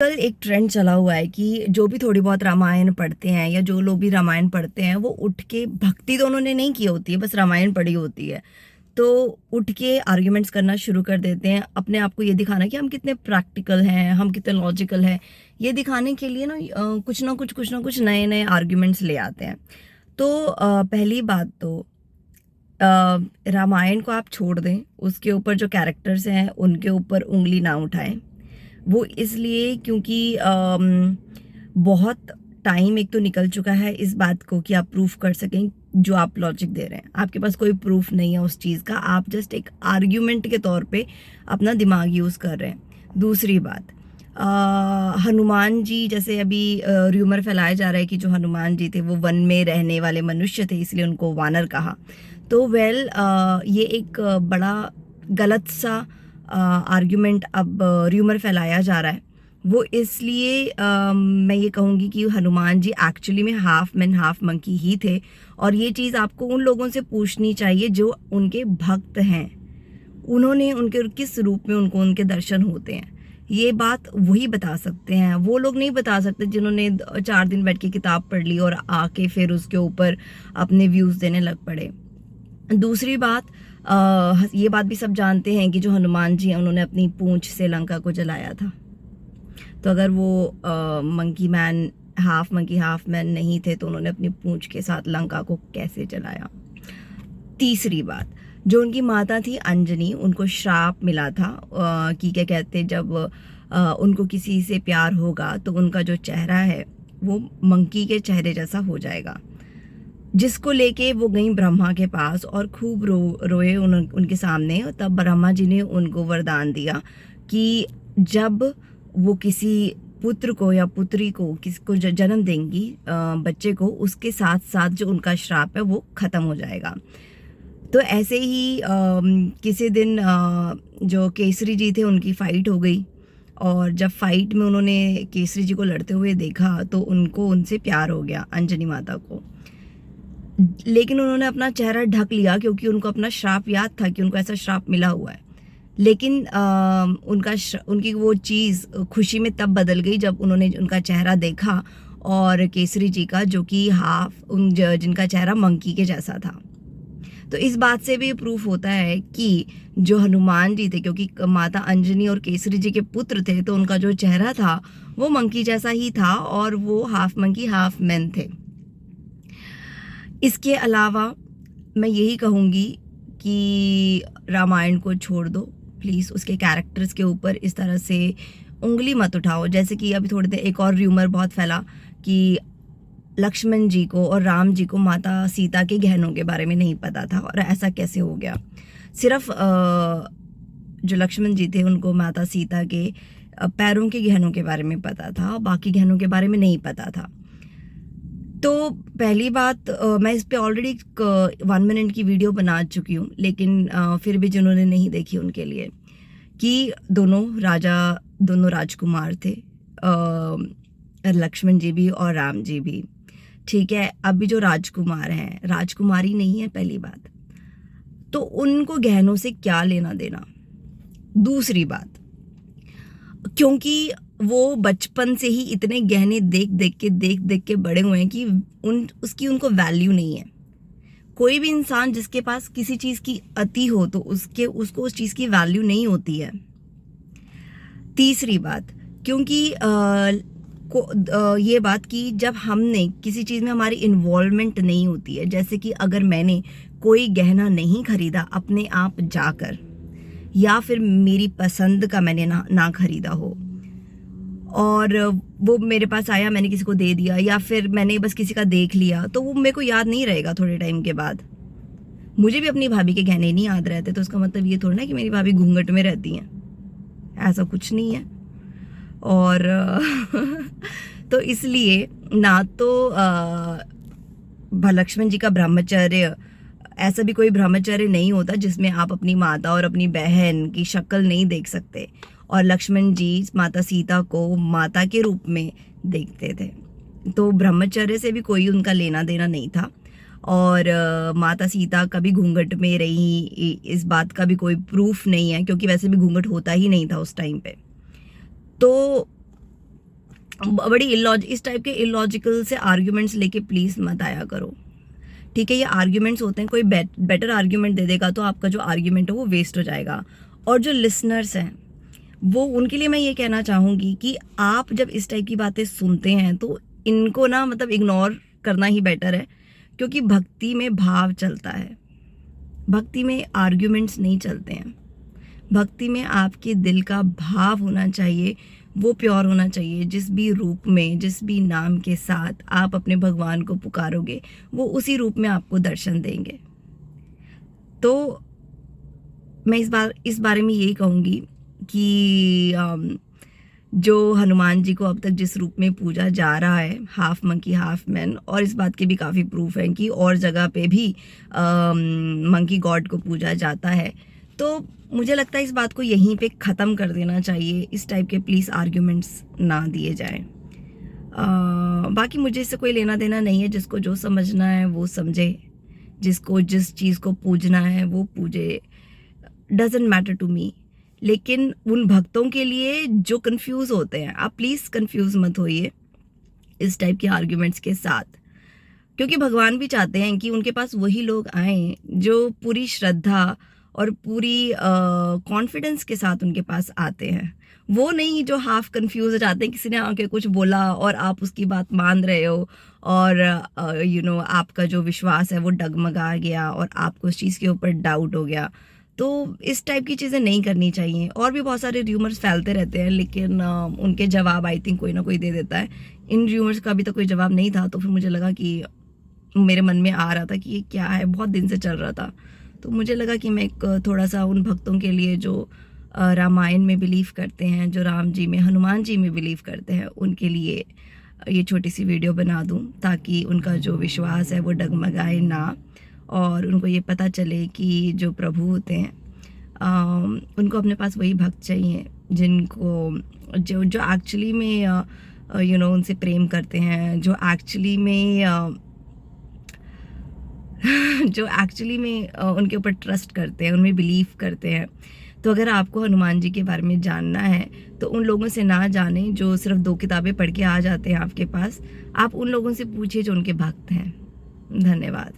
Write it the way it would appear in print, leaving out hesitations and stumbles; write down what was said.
आजकल एक ट्रेंड चला हुआ है कि जो भी थोड़ी बहुत रामायण पढ़ते हैं या जो लोग भी रामायण पढ़ते हैं वो उठ के, भक्ति तो उन्होंने नहीं की होती है, बस रामायण पढ़ी होती है, तो उठ के आर्ग्यूमेंट्स करना शुरू कर देते हैं, अपने आप को ये दिखाना कि हम कितने प्रैक्टिकल हैं, हम कितने लॉजिकल हैं। ये दिखाने के लिए ना कुछ ना कुछ नए नए आर्ग्यूमेंट्स ले आते हैं। तो पहली बात तो रामायण को आप छोड़ दें, उसके ऊपर जो कैरेक्टर्स हैं उनके ऊपर उंगली ना उठाएं। वो इसलिए क्योंकि बहुत टाइम एक तो निकल चुका है इस बात को कि आप प्रूफ कर सकें जो आप लॉजिक दे रहे हैं। आपके पास कोई प्रूफ नहीं है उस चीज़ का, आप जस्ट एक आर्ग्यूमेंट के तौर पे अपना दिमाग यूज़ कर रहे हैं। दूसरी बात, हनुमान जी, जैसे अभी र्यूमर फैलाया जा रहा है कि जो हनुमान जी थे वो वन में रहने वाले मनुष्य थे, इसलिए उनको वानर कहा। तो ये एक बड़ा गलत सा आर्ग्यूमेंट अब र्यूमर फैलाया जा रहा है। वो इसलिए मैं ये कहूँगी कि हनुमान जी एक्चुअली में हाफ मैन हाफ मंकी ही थे, और ये चीज़ आपको उन लोगों से पूछनी चाहिए जो उनके भक्त हैं, उन्होंने उनके किस रूप में उनको उनके दर्शन होते हैं। ये बात वही बता सकते हैं, वो लोग नहीं बता सकते जिन्होंने 4 दिन बैठ के किताब पढ़ ली और आके फिर उसके ऊपर अपने व्यूज़ देने लग पड़े। दूसरी बात, ये बात भी सब जानते हैं कि जो हनुमान जी हैं उन्होंने अपनी पूंछ से लंका को जलाया था। तो अगर वो मंकी हाफ मैन नहीं थे तो उन्होंने अपनी पूंछ के साथ लंका को कैसे जलाया। तीसरी बात, जो उनकी माता थी अंजनी, उनको श्राप मिला था कि क्या कहते, जब उनको किसी से प्यार होगा तो उनका जो चेहरा है वो मंकी के चेहरे जैसा हो जाएगा, जिसको लेके वो गई ब्रह्मा के पास और खूब रोए उनके सामने। तब ब्रह्मा जी ने उनको वरदान दिया कि जब वो किसी पुत्र को या पुत्री को किसको जन्म देंगी, बच्चे को, उसके साथ साथ जो उनका श्राप है वो ख़त्म हो जाएगा। तो ऐसे ही किसी दिन जो केसरी जी थे उनकी फ़ाइट हो गई, और जब फाइट में उन्होंने केसरी जी को लड़ते हुए देखा तो उनको उनसे प्यार हो गया, अंजनी माता को। लेकिन उन्होंने अपना चेहरा ढक लिया क्योंकि उनको अपना श्राप याद था कि उनको ऐसा श्राप मिला हुआ है। लेकिन उनकी वो चीज़ खुशी में तब बदल गई जब उन्होंने उनका चेहरा देखा, और केसरी जी का, जो कि जिनका चेहरा मंकी के जैसा था। तो इस बात से भी प्रूफ होता है कि जो हनुमान जी थे, क्योंकि माता अंजनी और केसरी जी के पुत्र थे, तो उनका जो चेहरा था वो मंकी जैसा ही था, और वो हाफ मंकी हाफ मैन थे। इसके अलावा मैं यही कहूँगी कि रामायण को छोड़ दो प्लीज़, उसके कैरेक्टर्स के ऊपर इस तरह से उंगली मत उठाओ। जैसे कि अभी थोड़ी देर एक और र्यूमर बहुत फैला कि लक्ष्मण जी को और राम जी को माता सीता के गहनों के बारे में नहीं पता था, और ऐसा कैसे हो गया। सिर्फ जो लक्ष्मण जी थे उनको माता सीता के पैरों के गहनों के बारे में पता था, बाकी गहनों के बारे में नहीं पता था। तो पहली बात, मैं इस पे ऑलरेडी 1 मिनट की वीडियो बना चुकी हूँ, लेकिन फिर भी जिन्होंने नहीं देखी उनके लिए, कि दोनों राजकुमार थे, लक्ष्मण जी भी और राम जी भी। ठीक है, अभी जो राजकुमार हैं, राजकुमारी नहीं है पहली बात, तो उनको गहनों से क्या लेना देना। दूसरी बात, क्योंकि वो बचपन से ही इतने गहने देख देख के बड़े हुए हैं कि उनको वैल्यू नहीं है। कोई भी इंसान जिसके पास किसी चीज़ की अति हो तो उसको उस चीज़ की वैल्यू नहीं होती है। तीसरी बात, क्योंकि ये बात कि जब हमने किसी चीज़ में हमारी इन्वॉल्वमेंट नहीं होती है, जैसे कि अगर मैंने कोई गहना नहीं खरीदा अपने आप जाकर, या फिर मेरी पसंद का मैंने ना खरीदा हो, और वो मेरे पास आया, मैंने किसी को दे दिया, या फिर मैंने बस किसी का देख लिया, तो वो मेरे को याद नहीं रहेगा थोड़े टाइम के बाद। मुझे भी अपनी भाभी के गहने नहीं याद रहते, तो उसका मतलब ये थोड़ा ना कि मेरी भाभी घूंघट में रहती हैं, ऐसा कुछ नहीं है। और तो इसलिए ना तो लक्ष्मण जी का ब्रह्मचर्य, ऐसा भी कोई ब्रह्मचर्य नहीं होता जिसमें आप अपनी माता और अपनी बहन की शक्ल नहीं देख सकते, और लक्ष्मण जी माता सीता को माता के रूप में देखते थे, तो ब्रह्मचर्य से भी कोई उनका लेना देना नहीं था। और माता सीता कभी घूंघट में रही, इस बात का भी कोई प्रूफ नहीं है, क्योंकि वैसे भी घूंघट होता ही नहीं था उस टाइम पे। तो बड़ी इस टाइप के इलॉजिकल से आर्ग्यूमेंट्स लेके प्लीज़ मत आया करो, ठीक है। ये आर्ग्यूमेंट्स होते हैं, कोई बेटर आर्ग्यूमेंट दे देगा तो आपका जो आर्ग्यूमेंट है वो वेस्ट हो जाएगा। और जो लिसनर्स हैं वो, उनके लिए मैं ये कहना चाहूँगी कि आप जब इस टाइप की बातें सुनते हैं तो इनको ना मतलब इग्नोर करना ही बेटर है, क्योंकि भक्ति में भाव चलता है, भक्ति में आर्ग्यूमेंट्स नहीं चलते हैं। भक्ति में आपके दिल का भाव होना चाहिए, वो प्योर होना चाहिए। जिस भी रूप में, जिस भी नाम के साथ आप अपने भगवान को पुकारोगे, वो उसी रूप में आपको दर्शन देंगे। तो मैं इस बारे में यही कहूँगी कि जो हनुमान जी को अब तक जिस रूप में पूजा जा रहा है, हाफ मंकी हाफ मैन, और इस बात के भी काफ़ी प्रूफ हैं कि और जगह पे भी मंकी गॉड को पूजा जाता है, तो मुझे लगता है इस बात को यहीं पे ख़त्म कर देना चाहिए। इस टाइप के प्लीज़ आर्ग्यूमेंट्स ना दिए जाएं। बाकी मुझे इससे कोई लेना देना नहीं है, जिसको जो समझना है वो समझे, जिसको जिस चीज़ को पूजना है वो पूजे, डजेंट मैटर टू मी। लेकिन उन भक्तों के लिए जो कंफ्यूज होते हैं, आप प्लीज़ कंफ्यूज मत होइए इस टाइप के आर्ग्यूमेंट्स के साथ, क्योंकि भगवान भी चाहते हैं कि उनके पास वही लोग आएँ जो पूरी श्रद्धा और पूरी कॉन्फिडेंस के साथ उनके पास आते हैं। वो नहीं जो हाफ कंफ्यूज हो जाते हैं, किसी ने आके कुछ बोला और आप उसकी बात मान रहे हो और आपका जो विश्वास है वो डगमगा गया और आपको उस चीज़ के ऊपर डाउट हो गया। तो इस टाइप की चीज़ें नहीं करनी चाहिए। और भी बहुत सारे र्यूमर्स फैलते रहते हैं, लेकिन उनके जवाब आई थिंक कोई ना कोई दे देता है। इन र्यूमर्स का अभी तक कोई जवाब नहीं था, तो फिर मुझे लगा कि मेरे मन में आ रहा था कि ये क्या है, बहुत दिन से चल रहा था, तो मुझे लगा कि मैं एक थोड़ा सा उन भक्तों के लिए जो रामायण में बिलीव करते हैं, जो राम जी में, हनुमान जी में बिलीव करते हैं, उनके लिए ये छोटी सी वीडियो बना दूं, ताकि उनका जो विश्वास है वो डगमगाए ना, और उनको ये पता चले कि जो प्रभु होते हैं उनको अपने पास वही भक्त चाहिए जिनको जो एक्चुअली में उनसे प्रेम करते हैं, जो एक्चुअली में उनके ऊपर ट्रस्ट करते हैं, उनमें बिलीव करते हैं। तो अगर आपको हनुमान जी के बारे में जानना है तो उन लोगों से ना जाने जो सिर्फ 2 किताबें पढ़ के आ जाते हैं आपके पास। आप उन लोगों से पूछिए जो उनके भक्त हैं। धन्यवाद।